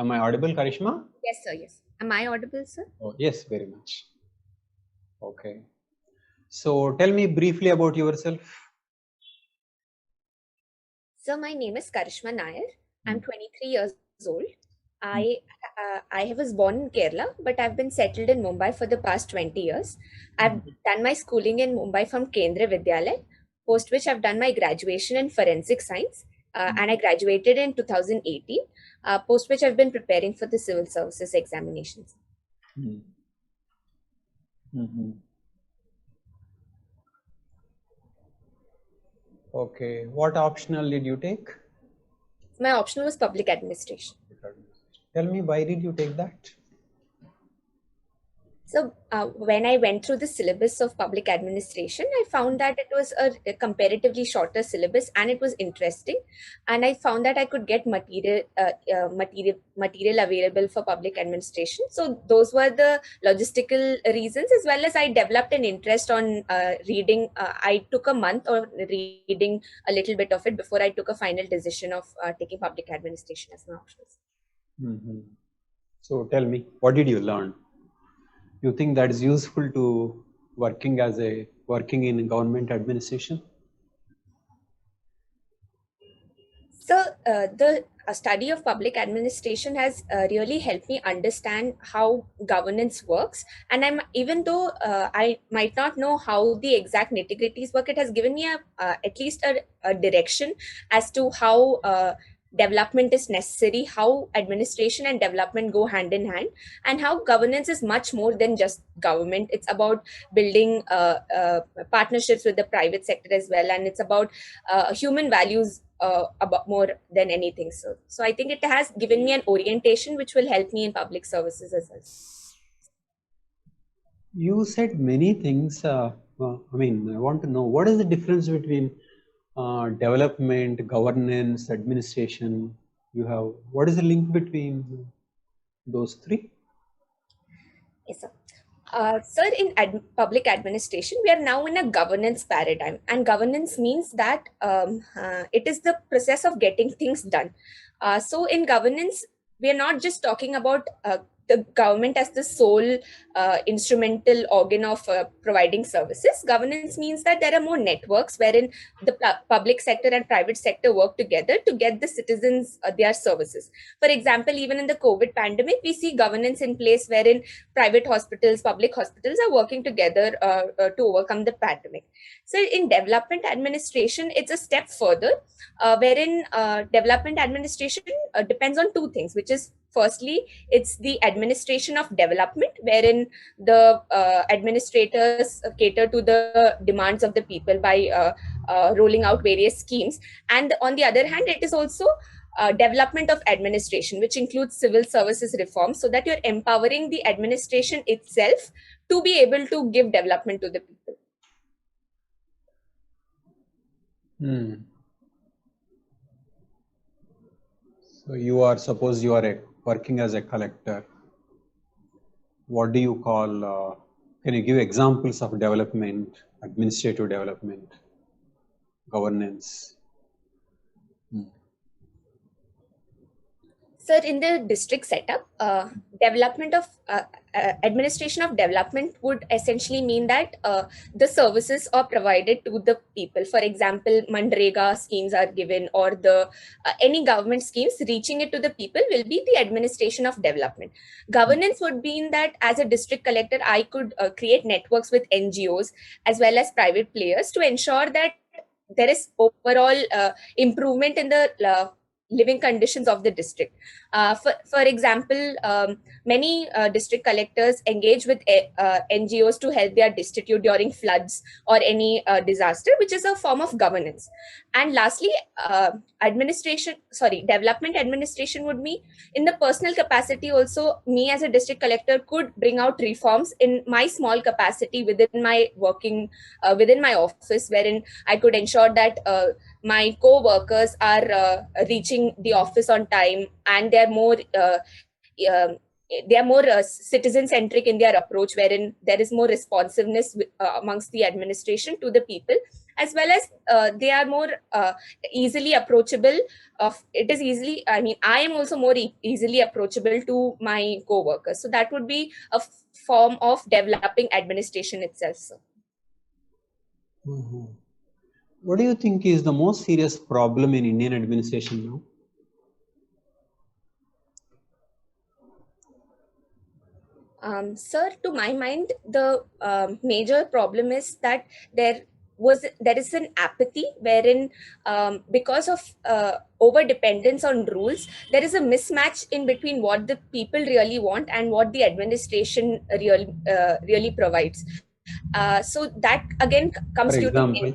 Am I audible, Karishma? Yes, sir. Yes. Am I audible, sir? Oh, yes, very much. Okay. So tell me briefly about yourself. Sir, my name is Karishma Nair. I'm 23 years old. I was born in Kerala, but I've been settled in Mumbai for the past 20 years. I've done my schooling in Mumbai from Kendriya Vidyalaya, post which I've done my graduation in forensic science, and I graduated in 2018, post which I've been preparing for the civil services examinations. Okay. What optional did you take? My optional was public administration. Tell me, why did you take that? So when I went through the syllabus of public administration, I found that it was a comparatively shorter syllabus and it was interesting. And I found that I could get material available for public administration. So those were the logistical reasons, as well as I developed an interest on reading. I took a month of reading a little bit of it before I took a final decision of taking public administration as my options. So tell me, what did you learn? You think that is useful to working in government administration? So the study of public administration has really helped me understand how governance works. And even though I might not know how the exact nitty-gritties work, it has given me at least a direction as to how development is necessary, how administration and development go hand in hand, and how governance is much more than just government. It's about building partnerships with the private sector as well, and it's about human values about more than anything. So I think it has given me an orientation which will help me in public services as well. You said many things. I want to know, what is the difference between development, governance, administration? What is the link between those three? Yes, sir. Sir, in public administration, we are now in a governance paradigm, and governance means that it is the process of getting things done. So, in governance, we are not just talking about the government as the sole instrumental organ of providing services. Governance means that there are more networks wherein the public sector and private sector work together to get the citizens their services. For example, even in the COVID pandemic, we see governance in place wherein private hospitals, public hospitals are working together to overcome the pandemic. So in development administration, it's a step further, wherein development administration depends on two things, which is firstly, it's the administration of development, wherein the administrators cater to the demands of the people by rolling out various schemes. And on the other hand, it is also development of administration, which includes civil services reform, so that you're empowering the administration itself to be able to give development to the people. So suppose you are working as a collector. What do you call, can you give examples of development, administrative development, governance? Sir, in the district setup, development of administration of development would essentially mean that the services are provided to the people. For example, Mandrega schemes are given, or the any government schemes reaching it to the people will be the administration of development. Governance would mean that as a district collector, I could create networks with NGOs as well as private players to ensure that there is overall improvement in the living conditions of the district. For example, many district collectors engage with NGOs to help their destitute during floods or any disaster, which is a form of governance. And lastly, development administration would be in the personal capacity. Also, me as a district collector could bring out reforms in my small capacity within my within my office, wherein I could ensure that my co-workers are reaching the office on time, and they're more citizen centric in their approach, wherein there is more responsiveness amongst the administration to the people, as well as they are more easily approachable. It is easily, I mean, I am also more easily approachable to my co-workers. So that would be a form of developing administration itself. So. Mhm. What do you think is the most serious problem in Indian administration now? Sir, to my mind, the major problem is that there is an apathy wherein because of over dependence on rules, there is a mismatch in between what the people really want and what the administration really provides. So that again comes For due to example,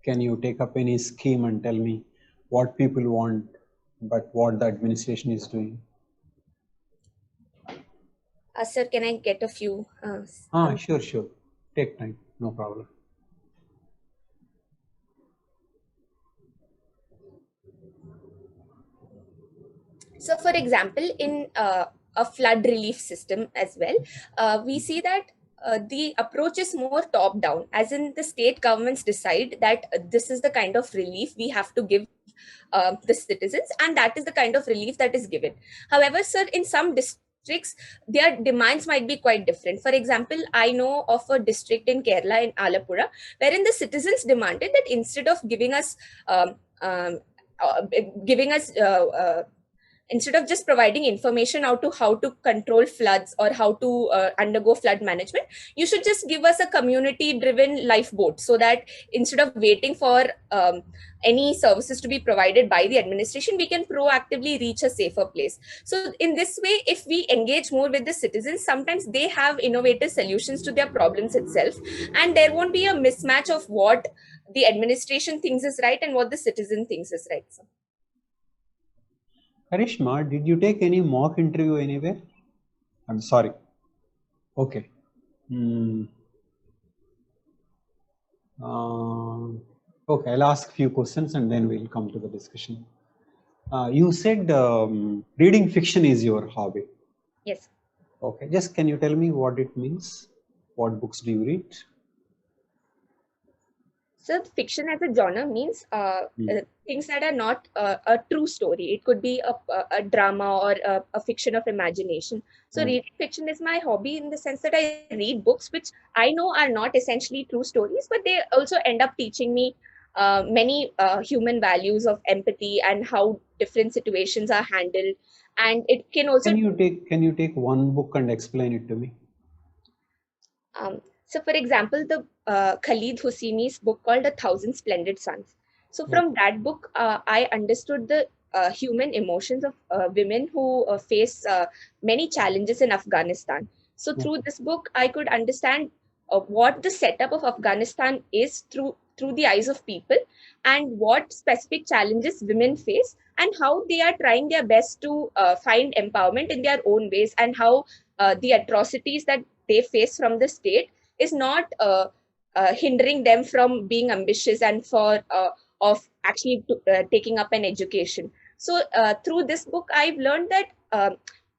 can you take up any scheme and tell me what people want, but what the administration is doing? sir, can I get a few? Sure. Take time, no problem. So, for example, in a flood relief system as well, we see that the approach is more top down, as in the state governments decide that this is the kind of relief we have to give the citizens, and that is the kind of relief that is given. However, sir, in some districts, their demands might be quite different. For example, I know of a district in Kerala, in Alappuzha, wherein the citizens demanded that instead of um, um, giving us instead of just providing information out to how to control floods or how to undergo flood management, you should just give us a community driven lifeboat, so that instead of waiting for any services to be provided by the administration, we can proactively reach a safer place. So in this way, if we engage more with the citizens, sometimes they have innovative solutions to their problems itself, and there won't be a mismatch of what the administration thinks is right and what the citizen thinks is right. So. Karishma, did you take any mock interview anywhere? I'm sorry. Okay. Okay, I'll ask a few questions and then we'll come to the discussion. You said reading fiction is your hobby. Yes. Okay, just can you tell me what it means? What books do you read? So fiction as a genre means things that are not a true story. It could be a drama or a fiction of imagination. So reading fiction is my hobby in the sense that I read books which I know are not essentially true stories, but they also end up teaching me many human values of empathy and how different situations are handled. And it can also Can you take one book and explain it to me? So, for example, the Khalid Hosseini's book called A Thousand Splendid Suns. So, from that book, I understood the human emotions of women who face many challenges in Afghanistan. So, through this book, I could understand what the setup of Afghanistan is through the eyes of people, and what specific challenges women face, and how they are trying their best to find empowerment in their own ways, and how the atrocities that they face from the state is not hindering them from being ambitious and of actually taking up an education. So through this book, I've learned that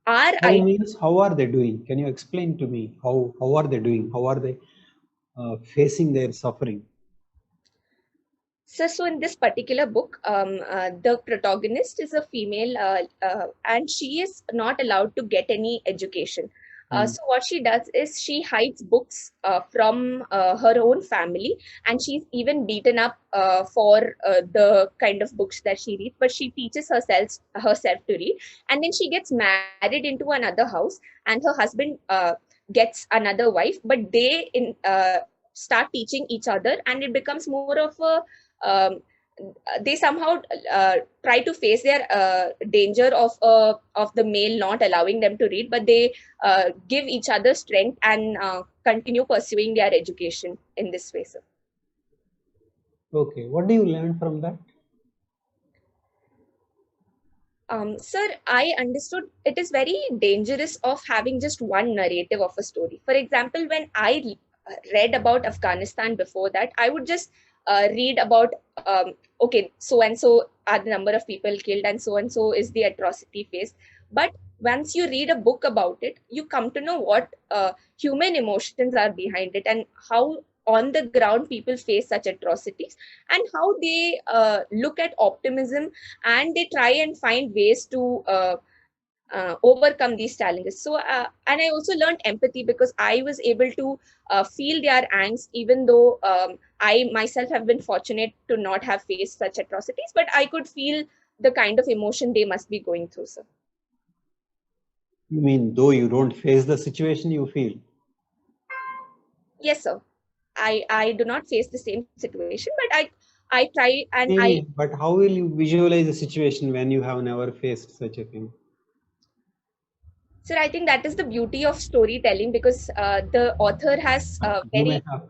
how are they doing? Can you explain to me how are they doing? How are they facing their suffering? So in this particular book, the protagonist is a female, and she is not allowed to get any education. So what she does is she hides books from her own family, and she's even beaten up for the kind of books that she reads. But she teaches herself to read, and then she gets married into another house, and her husband gets another wife. But they start teaching each other, and it becomes more of a they somehow try to face their danger of the male not allowing them to read, but they give each other strength and continue pursuing their education in this way. Sir. Okay, what do you learn from that? Sir, I understood it is very dangerous of having just one narrative of a story. For example, when I read about Afghanistan before that, I would just read about okay, so and so are the number of people killed, and so is the atrocity faced. But once you read a book about it, you come to know what human emotions are behind it, and how on the ground people face such atrocities, and how they look at optimism, and they try and find ways to overcome these challenges. So, and I also learned empathy because I was able to feel their angst, even though I myself have been fortunate to not have faced such atrocities, but I could feel the kind of emotion they must be going through, sir. You mean though you don't face the situation, you feel? Yes, sir. I do not face the same situation, but I try and Maybe, but how will you visualize a situation when you have never faced such a thing? sir, I think that is the beauty of storytelling, because the author has You may very have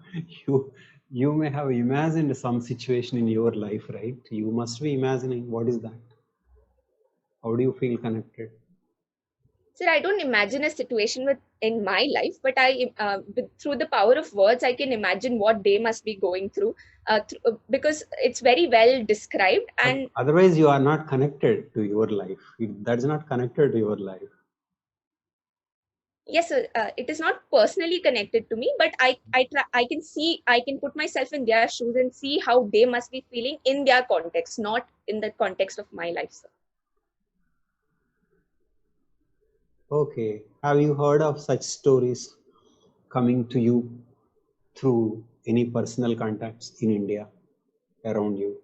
you you may have imagined some situation in your life, right? You must be imagining what is that? How do you feel connected? sir, I don't imagine a situation with in my life, but through the power of words, I can imagine what they must be going through, because it's very well described. But And otherwise, you are not connected to your life. That's not connected to your life. yes, sir, it is not personally connected to me, but I can see, I can put myself in their shoes and see how they must be feeling in their context, not in the context of my life, sir. Okay. Have you heard of such stories coming to you through any personal contacts in India around you?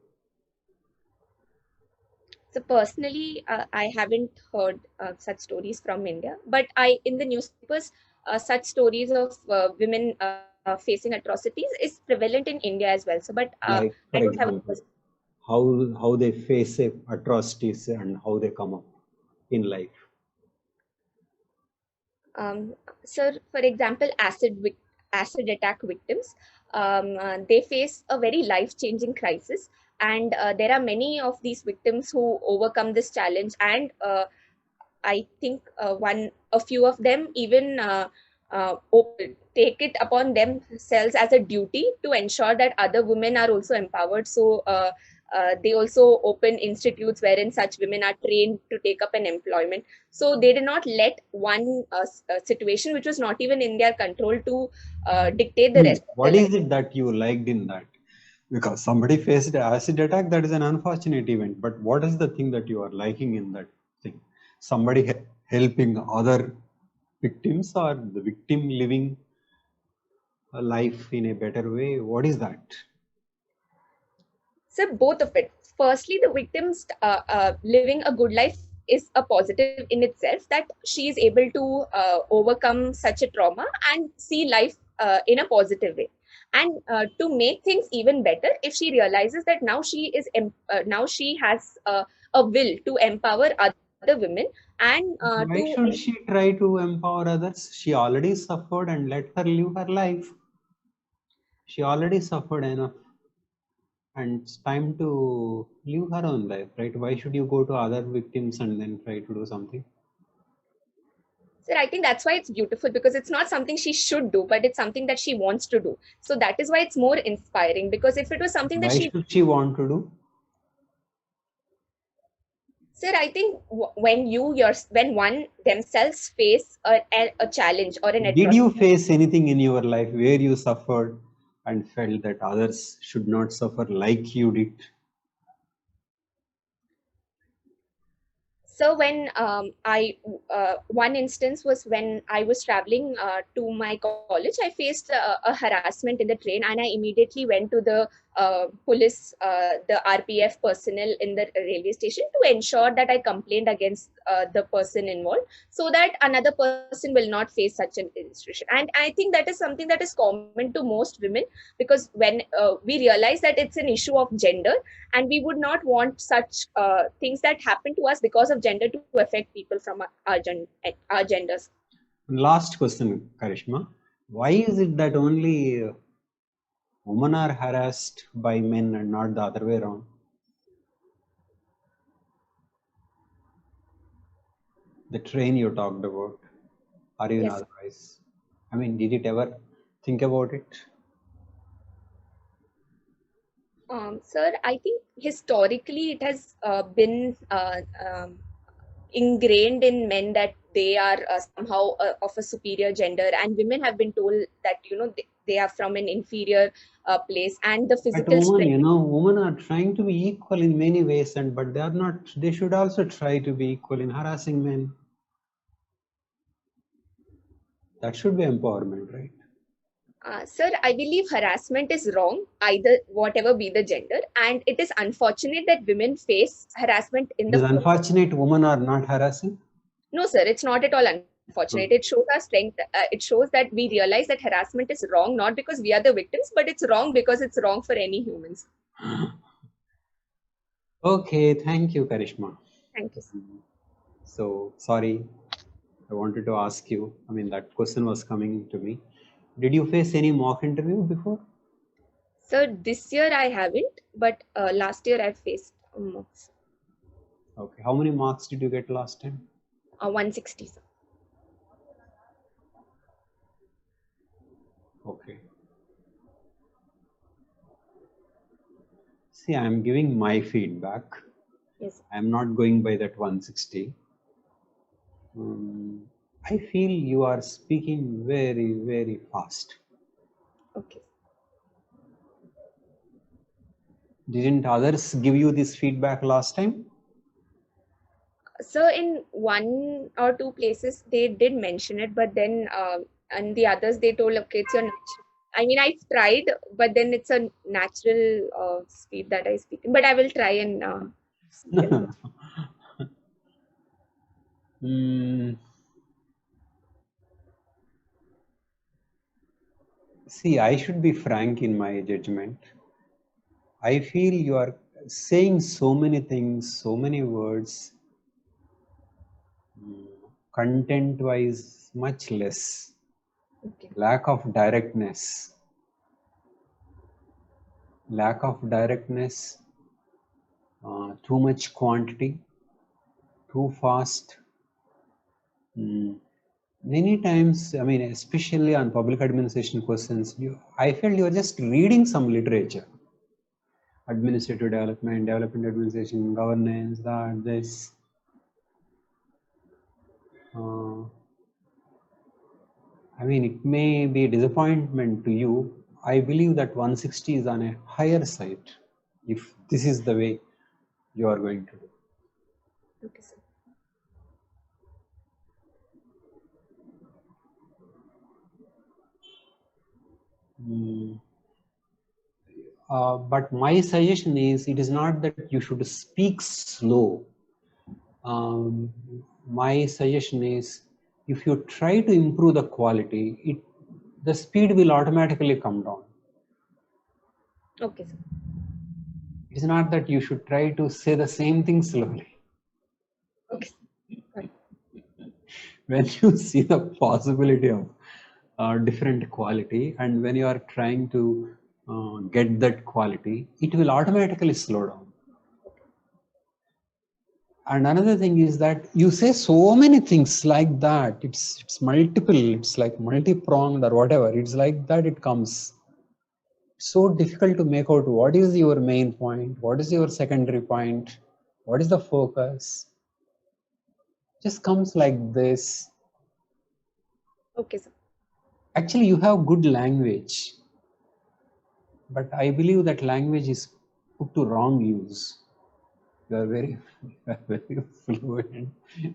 So personally, I haven't heard such stories from India, but I in the newspapers, such stories of women facing atrocities is prevalent in India as well. So, but Like, I for don't have a example, how they face atrocities and how they come up in life. um, so, for example, acid attack victims, they face a very life changing crisis, and there are many of these victims who overcome this challenge, and I think a few of them even take it upon themselves as a duty to ensure that other women are also empowered. So they also open institutes wherein such women are trained to take up an employment. So they did not let one situation which was not even in their control to dictate the rest of What the life. is it that you liked in that? Because somebody faced acid attack, that is an unfortunate event. But what is the thing that you are liking in that thing? Somebody helping other victims or the victim living a life in a better way? What is that? So both of it. Firstly, the victim's living a good life is a positive in itself, that she is able to overcome such a trauma and see life in a positive way. And to make things even better, if she realizes that now she has a will to empower other women and Why to should she try to empower others? She already suffered and let her live her life. She already suffered enough and it's time to live her own life, right? Why should you go to other victims and then try to do something? so I think that's why it's beautiful, because it's not something she should do, but it's something that she wants to do. So that is why it's more inspiring. Because if it was something that Why she, should she want to do? sir, I think when one themselves face a challenge or an Did atrocity. you face anything in your life where you suffered and felt that others should not suffer like you did? So when one instance was when I was traveling to my college, I faced a harassment in the train, and I immediately went to the police, the RPF personnel in the railway station to ensure that I complained against the person involved, so that another person will not face such an institution. And I think that is something that is common to most women, because when we realize that it's an issue of gender, and we would not want such things that happen to us because of gender to affect people from our genders. Last question, Karishma. Why is it that only women are harassed by men and not the other way around? The train you talked about, or even Yes. otherwise. I mean, did it ever think about it? Sir, I think historically it has been ingrained in men that they are somehow of a superior gender, and women have been told that they are from an inferior place, and the But physical women, strength. women are trying to be equal in many ways, but they are not. They should also try to be equal in harassing men. That should be empowerment, right? Sir, I believe harassment is wrong, either whatever be the gender, and it is unfortunate that women face harassment in It is the. unfortunate women are not harassing. No, sir, it's not at all unfortunate. It shows our strength. It shows that we realize that harassment is wrong, not because we are the victims, but it's wrong because it's wrong for any humans. Okay, thank you, Karishma. Thank you, sir. So, sorry, I wanted to ask you. I mean, that question was coming to me. Did you face any mock interview before? Sir, this year I haven't, but last year I faced mocks. Okay, how many marks did you get last time? 160, sir. Okay. See, I am giving my feedback. Yes, sir. I am not going by that 160. I feel you are speaking very, very fast. Okay. Didn't others give you this feedback last time? So in one or two places they did mention it, but then and the others they told, okay, it's your natural. I mean, I've tried, but then it's a natural speed that I speak. But I will try and speak it. See, I should be frank in my judgment. I feel you are saying so many things, so many words, content wise, much less. Okay. Lack of directness. Lack of directness, too much quantity, too fast. Many times, I mean, especially on public administration questions, I felt you are just reading some literature. Administrative development, development administration, governance, that, this. I mean, it may be a disappointment to you. I believe that 160 is on a higher side if this is the way you are going to do. Okay, sir. But my suggestion is, it is not that you should speak slow. My suggestion is, if you try to improve the quality, the speed will automatically come down. Okay, sir. It is not that you should try to say the same thing slowly. Okay. When you see the possibility of different quality, and when you are trying to get that quality, it will automatically slow down. And another thing is that you say so many things like that. It's multiple. It's like multi-pronged or whatever. It's like that. It comes so difficult to make out what is your main point, what is your secondary point, what is the focus. Just comes like this. Okay, sir. Actually, you have good language, but I believe that language is put to wrong use. You are very fluent,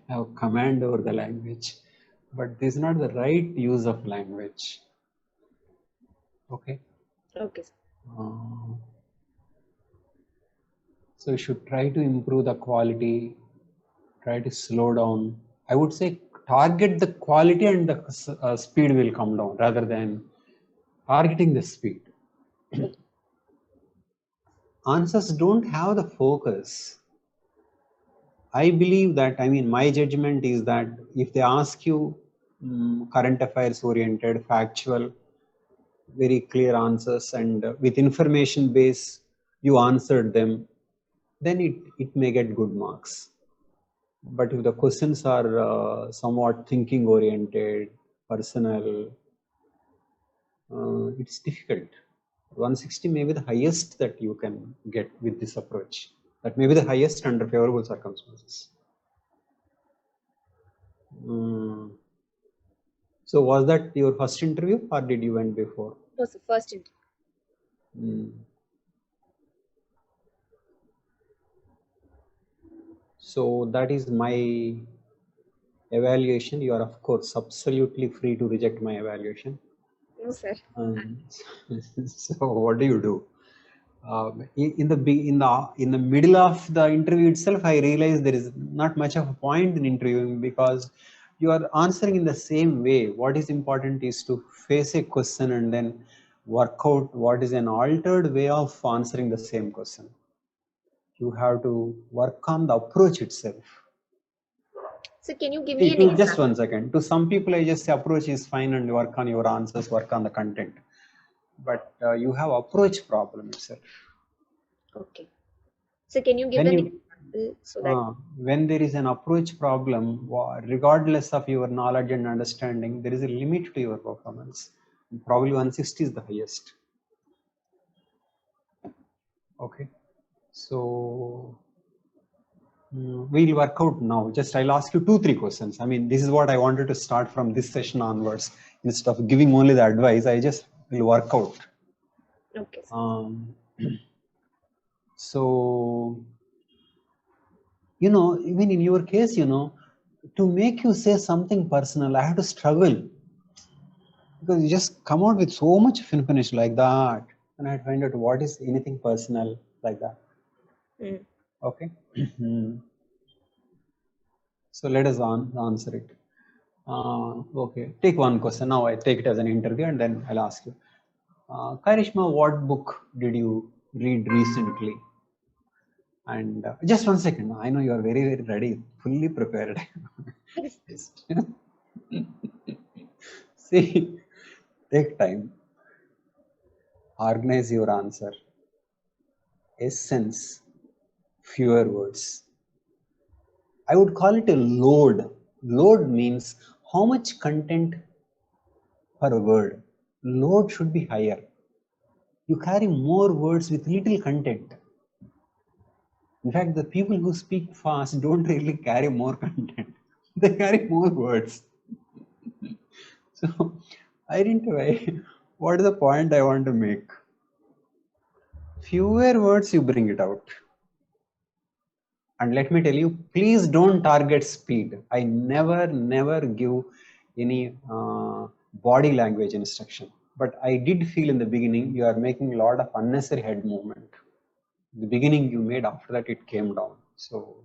have command over the language, but this is not the right use of language. Okay. Okay, sir. So you should try to improve the quality, try to slow down. I would say target the quality and the speed will come down rather than targeting the speed. Answers don't have the focus. I believe that, I mean, my judgment is that if they ask you current affairs oriented, factual, very clear answers, and with information base, you answered them, then it may get good marks. But if the questions are somewhat thinking oriented, personal, it's difficult. 160 may be the highest that you can get with this approach. That may be the highest under favorable circumstances. So was that your first interview or did you went before? No, sir, first interview. Hmm. So that is my evaluation. You are of course absolutely free to reject my evaluation. No, sir. So what do you do? In the middle of the interview itself, I realized there is not much of a point in interviewing because you are answering in the same way. What is important is to face a question and then work out what is an altered way of answering the same question. You have to work on the approach itself. So can you give me an Just example? one second. To some people, I just say approach is fine and work on your answers, work on the content. But you have approach problem itself. Okay. So can you give When an you example so that when there is an approach problem, regardless of your knowledge and understanding, there is a limit to your performance. Probably 160 is the highest. Okay, so we'll work out now. Just I'll ask you 2-3 questions. I mean, this is what I wanted to start from this session onwards. Instead of giving only the advice, I just will work out. okay, sir. So, even in your case, to make you say something personal, I have to struggle because you just come out with so much finish like that, and I find out what is anything personal like that. Okay. So let us answer it. Okay, take one question. Now I take it as an interview and then I'll ask you. Karishma, what book did you read recently? And just one second. I know you are very, very ready, fully prepared. See, take time. Organize your answer. Essence, fewer words. I would call it a load. Load means how much content per word. Load should be higher. You carry more words with little content. In fact, the people who speak fast don't really carry more content. They carry more words. So, identify what is the point I want to make. Fewer words, you bring it out. And let me tell you, please don't target speed. I never give any body language instruction. But I did feel in the beginning, you are making a lot of unnecessary head movement. The beginning you made, after that it came down. So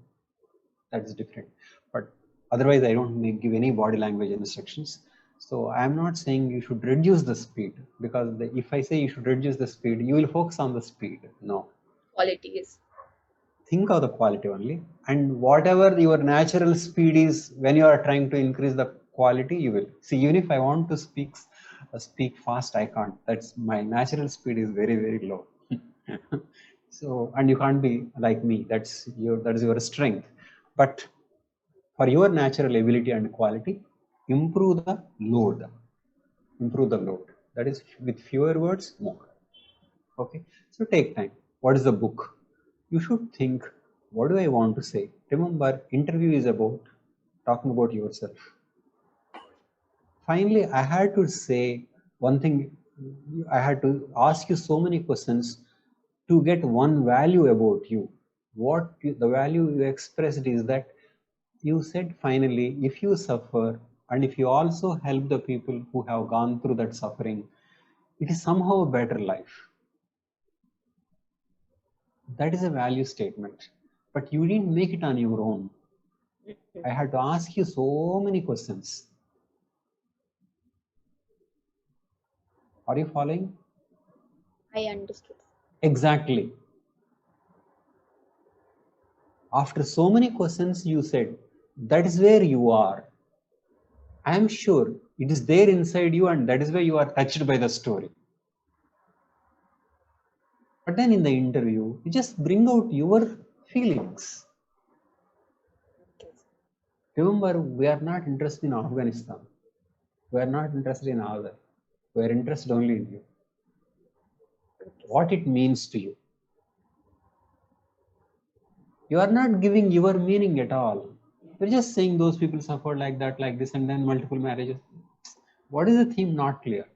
that's different. But otherwise, I don't give any body language instructions. So I'm not saying you should reduce the speed because if I say you should reduce the speed, you will focus on the speed. No. Quality is. Think of the quality only, and whatever your natural speed is, when you are trying to increase the quality, you will see. Even if I want to speak fast, I can't. That's my natural speed is very, very low. So, and you can't be like me. That is your strength. But for your natural ability and quality, improve the load. Improve the load. That is with fewer words, more. Okay. So take time. What is the book? You should think, what do I want to say? Remember, interview is about talking about yourself. Finally, I had to say one thing. I had to ask you so many questions to get one value about you. The value you expressed is that you said finally, if you suffer and if you also help the people who have gone through that suffering, it is somehow a better life. That is a value statement, but you didn't make it on your own. I had to ask you so many questions. Are you following? I understood. Exactly. After so many questions, you said, that is where you are. I am sure it is there inside you, and that is why you are touched by the story. But then in the interview, you just bring out your feelings. Remember, we are not interested in Afghanistan. We are not interested in other. We are interested only in you. What it means to you. You are not giving your meaning at all. You're just saying those people suffered like that, like this, and then multiple marriages. What is the theme? Not clear.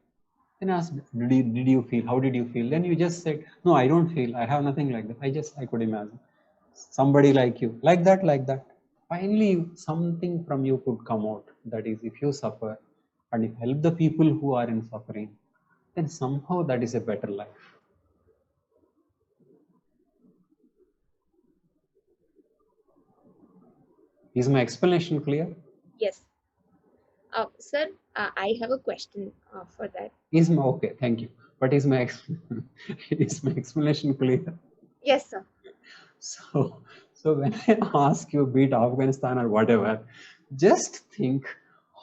Then ask, did you feel? How did you feel? Then you just said, no, I don't feel. I have nothing like that. I could imagine somebody like you, like that, like that. Finally, something from you could come out. That is, if you suffer and you help the people who are in suffering, then somehow that is a better life. Is my explanation clear? Yes. Sir, I have a question for that. Is my okay? Thank you. But is my is my explanation clear? Yes, sir. So when I ask you, beat Afghanistan or whatever, just think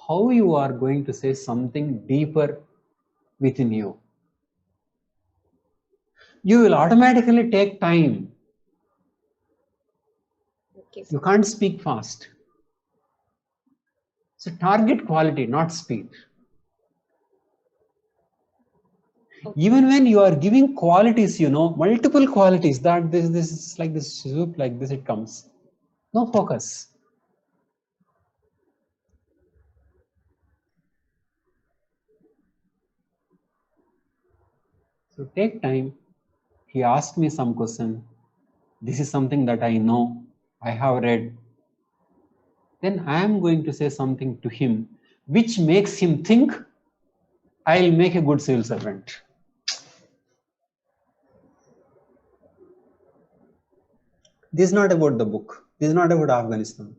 how you are going to say something deeper within you. You will automatically take time. Okay, sir. You can't speak fast. So target quality, not speed. Okay. Even when you are giving qualities, multiple qualities, that this is like this soup, like this it comes. No focus. So take time. He asked me some question. This is something that I know, I have read. Then I am going to say something to him which makes him think I'll make a good civil servant. This is not about the book. This is not about Afghanistan.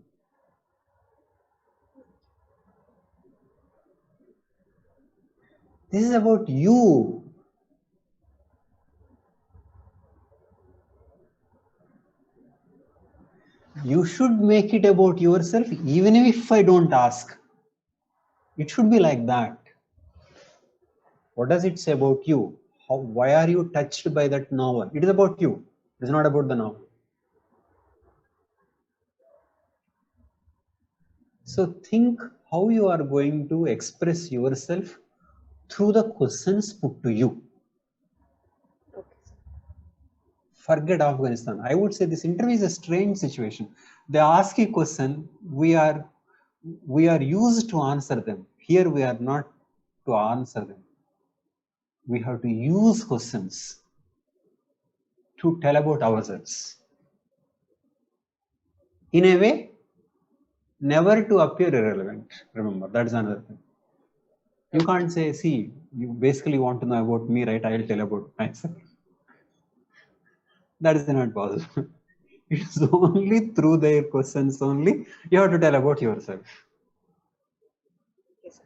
This is about you. You should make it about yourself, even if I don't ask. It should be like that. What does it say about you? Why are you touched by that novel? It is about you. It is not about the novel. So think how you are going to express yourself through the questions put to you. Okay, sir. Forget Afghanistan. I would say this interview is a strange situation. They ask a question, we are used to answer them. Here we are not to answer them. We have to use questions to tell about ourselves. In a way, never to appear irrelevant. Remember, that's another thing. You can't say, see, you basically want to know about me, right? I will tell about myself. That is not possible. It's only through their questions only you have to tell about yourself. Yes, sir.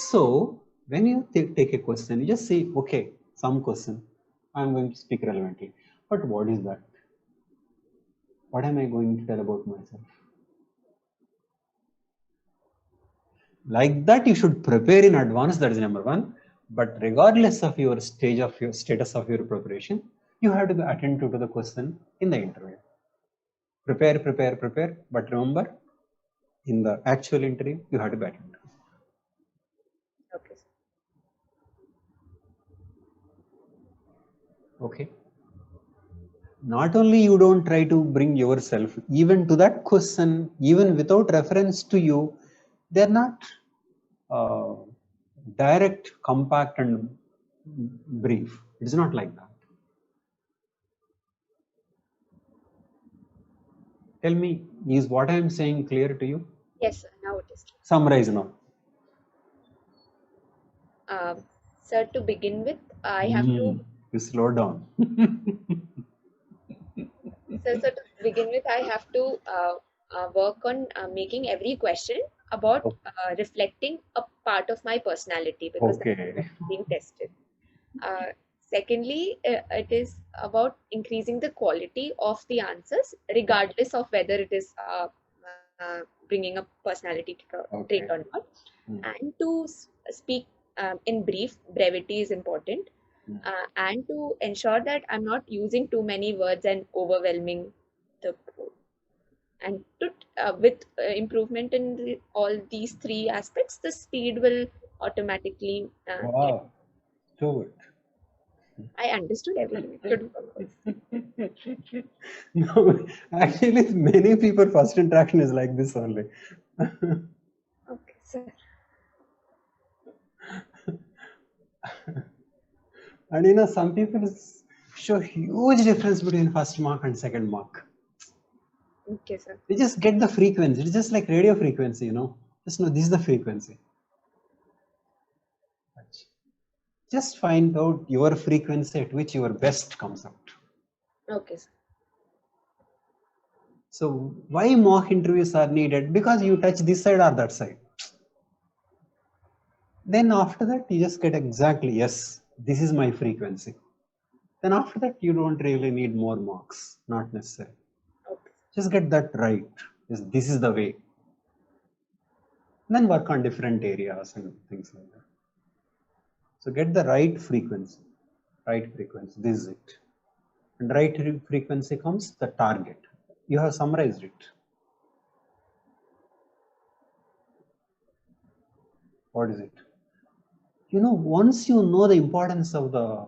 So when you take a question, you just say, okay, some question, I'm going to speak relevantly. But what is that? What am I going to tell about myself? Like that, you should prepare in advance. That is number one. But regardless of your status of your preparation, you have to be attentive to the question in the interview. Prepare. But remember, in the actual interview, you have to be attentive. Okay, sir. Okay. Not only you don't try to bring yourself even to that question, even without reference to you, they're not uh, direct, compact, and brief. It's not like that. Tell me, is what I am saying clear to you? Yes, sir. Now it is. Summarize now. Sir, to begin with, I have to. You slow down. So to begin with, I have to work on making every question about reflecting a part of my personality because that's Okay. being tested. Secondly, it is about increasing the quality of the answers, regardless of whether it is bringing a personality trait or not. And to speak in brief, brevity is important. And to ensure that I'm not using too many words and overwhelming the quote. And to with improvement in all these three aspects, the speed will automatically. Wow. Do it. I understood everything. Should work. No, actually, many people first interaction is like this only. Okay, sir. And you know, some people show huge difference between first mark and second mark. Okay, sir. They just get the frequency. It's just like radio frequency, you know. Just know this is the frequency. Just find out your frequency at which your best comes out. Okay, sir. So why mock interviews are needed? Because you touch this side or that side. Then after that, you just get exactly, yes, this is my frequency. Then after that, you don't really need more marks, not necessary. Okay. Just get that right. Yes, this is the way. Then work on different areas and things like that. So get the right frequency. Right frequency. This is it. And right frequency comes the target. You have summarized it. What is it? You know, once you know the importance of the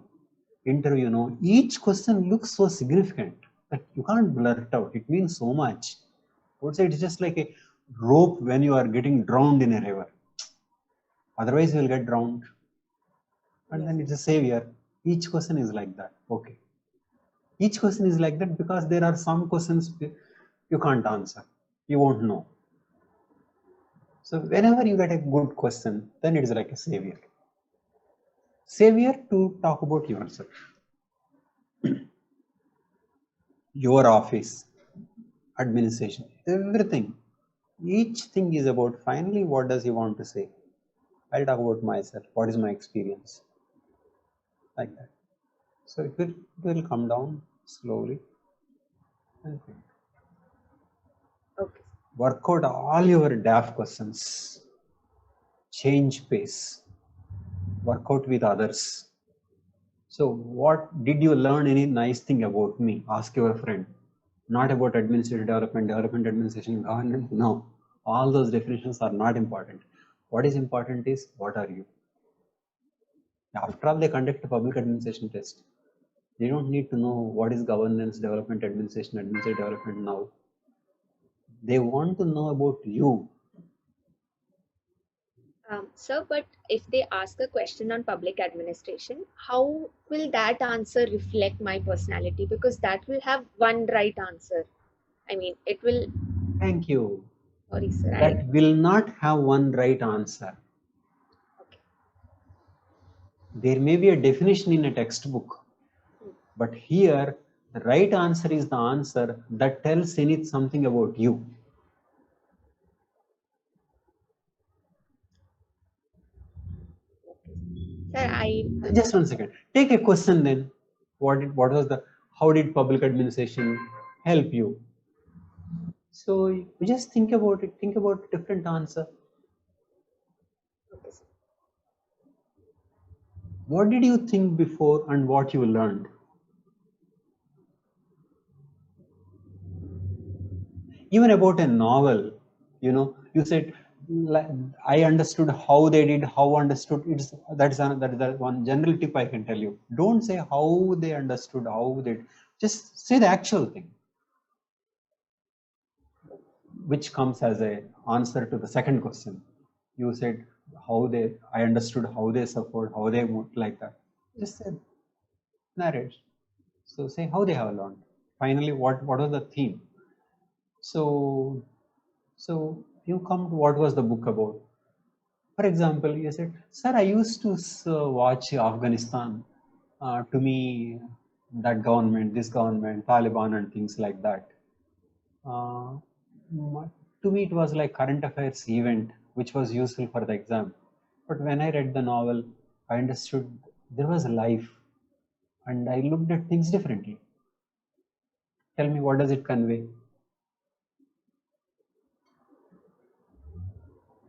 interview, you know, each question looks so significant that you can't blurt it out. It means so much. I would say it's just like a rope when you are getting drowned in a river. Otherwise, you will get drowned. And then it's a savior. Each question is like that. Okay. Each question is like that because there are some questions you can't answer. You won't know. So whenever you get a good question, then it is like a savior. Savior to talk about yourself. Your office, administration, everything. Each thing is about finally what does he want to say. I'll talk about myself. What is my experience? Like that. So it will come down slowly. Okay. Okay. Work out all your DAF questions. Change pace. Work out with others. So what did you learn any nice thing about me? Ask your friend. Not about administrative development, administration, governance. No. All those definitions are not important. What is important is what are you? After all, they conduct a public administration test. They don't need to know what is governance, development, administration, administrative development now. They want to know about you. Sir, but if they ask a question on public administration, how will that answer reflect my personality? Because that will have one right answer. I mean, it will. Thank you. Sorry, sir. That will not have one right answer. Okay. There may be a definition in a textbook, but here the right answer is the answer that tells something about you. Sir, Just 1 second. Take a question then. How did public administration help you? So you just think about it. Think about a different answer. Okay, sir. What did you think before and what you learned? Even about a novel, you know, you said, I understood how they did, how understood it's that is one general tip I can tell you. Don't say how they understood, how they, just say the actual thing, which comes as a answer to the second question. You said I understood how they suffered, how they moved, like that. Just say, narrate. So say how they have learned. Finally, what was the theme? So you come to what was the book about. For example, you said, sir, I used to watch Afghanistan. To me, that government, this government, Taliban and things like that. Uh, to me, it was like current affairs event, which was useful for the exam. But when I read the novel, I understood there was life and I looked at things differently. Tell me, what does it convey?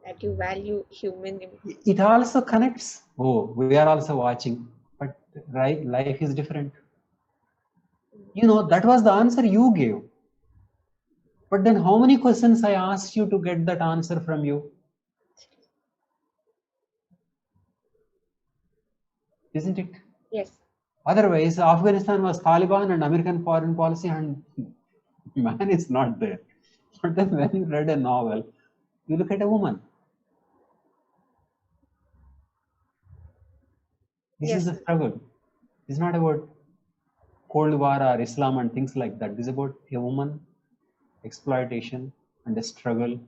That you value human. It also connects. Oh, we are also watching, but life is different. You know, that was the answer you gave. But then how many questions I asked you to get that answer from you? Isn't it? Yes. Otherwise, Afghanistan was Taliban and American foreign policy, and man is not there. But then when you read a novel, you look at a woman. This Yes. is the struggle. It's not about Cold War or Islam and things like that. This is about a woman, exploitation, and a struggle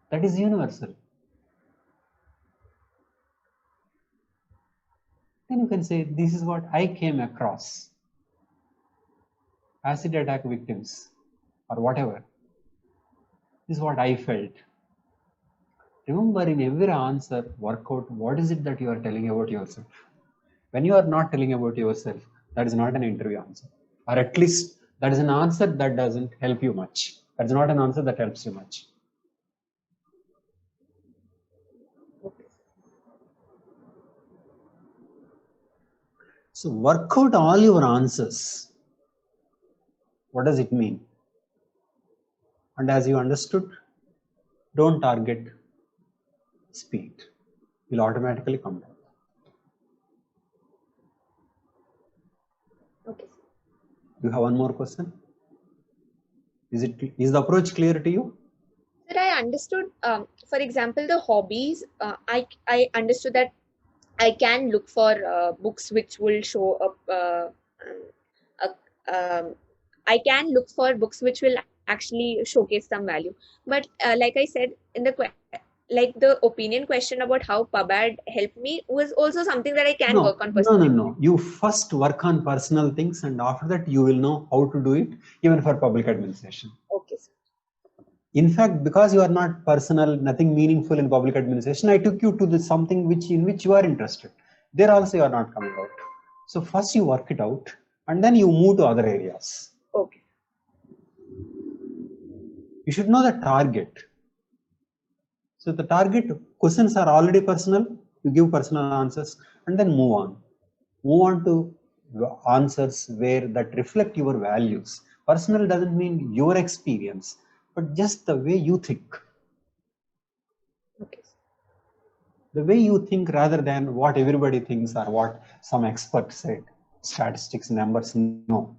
that is universal. Then you can say, this is what I came across. Acid attack victims, or whatever. This is what I felt. Remember, in every answer, work out what is it that you are telling about yourself. When you are not telling about yourself, that is not an interview answer. Or at least that is an answer that doesn't help you much. That's not an answer that helps you much. So work out all your answers. What does it mean? And as you understood, don't target speed. You'll automatically come down. Okay. You have one more question? Is the approach clear to you? Sir, I understood, for example, the hobbies, I understood that I can look for books which will show up, I can look for books which will actually showcase some value. But like I said, in the like the opinion question about how PubAd helped me was also something that I can work on personally. No. You first work on personal things, and after that you will know how to do it, even for public administration. Okay, sir. In fact, because you are not personal, nothing meaningful in public administration, I took you to something in which you are interested. There also you are not coming out. So first you work it out, and then you move to other areas. Okay. You should know the target. So the target questions are already personal. You give personal answers and then move on. Move on to answers where that reflect your values. Personal doesn't mean your experience, but just the way you think. Okay. The way you think rather than what everybody thinks or what some expert said. Statistics, numbers, no.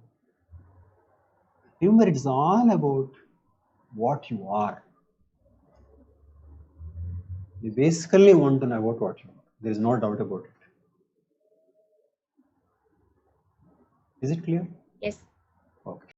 Remember, it's all about what you are. You basically want to know about what you are. There is no doubt about it. Is it clear? Yes. Okay.